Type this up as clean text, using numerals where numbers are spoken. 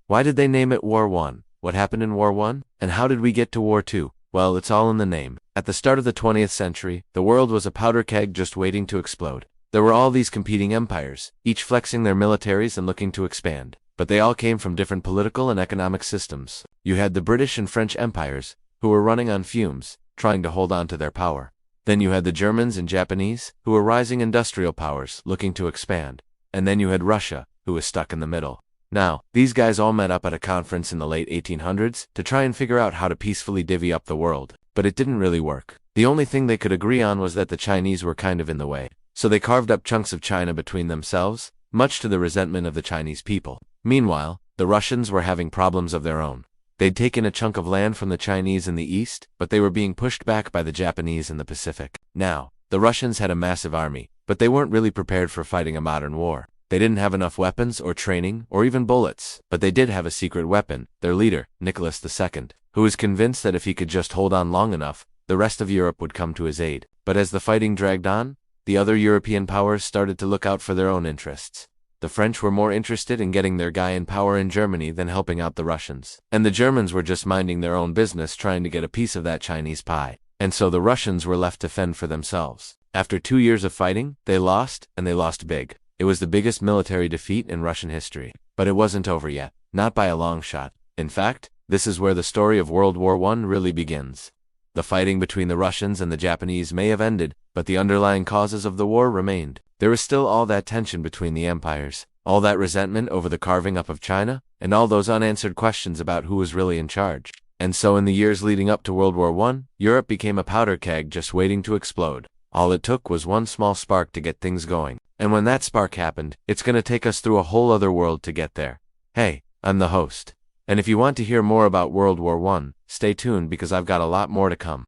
Why did they name it War One? What happened in War One? And how did we get to War Two? Well, it's all in the name. At the start of the 20th century, the world was a powder keg just waiting to explode. There were all these competing empires, each flexing their militaries and looking to expand. But they all came from different political and economic systems. You had the British and French empires, who were running on fumes, trying to hold on to their power. Then you had the Germans and Japanese, who were rising industrial powers, looking to expand. And then you had Russia, who was stuck in the middle. Now, these guys all met up at a conference in the late 1800s to try and figure out how to peacefully divvy up the world. But it didn't really work. The only thing they could agree on was that the Chinese were kind of in the way. So they carved up chunks of China between themselves, much to the resentment of the Chinese people. Meanwhile, the Russians were having problems of their own. They'd taken a chunk of land from the Chinese in the east, but they were being pushed back by the Japanese in the Pacific. Now, the Russians had a massive army, but they weren't really prepared for fighting a modern war. They didn't have enough weapons or training or even bullets, but they did have a secret weapon, their leader, Nicholas II, who was convinced that if he could just hold on long enough, the rest of Europe would come to his aid. But as the fighting dragged on, the other European powers started to look out for their own interests. The French were more interested in getting their guy in power in Germany than helping out the Russians. And the Germans were just minding their own business trying to get a piece of that Chinese pie. And so the Russians were left to fend for themselves. After 2 years of fighting, they lost, and they lost big. It was the biggest military defeat in Russian history. But it wasn't over yet. Not by a long shot. In fact, this is where the story of World War I really begins. The fighting between the Russians and the Japanese may have ended, but the underlying causes of the war remained. There was still all that tension between the empires, all that resentment over the carving up of China, and all those unanswered questions about who was really in charge. And so in the years leading up to World War I, Europe became a powder keg just waiting to explode. All it took was one small spark to get things going. And when that spark happened, it's gonna take us through a whole other world to get there. Hey, I'm the host. And if you want to hear more about World War I, stay tuned because I've got a lot more to come.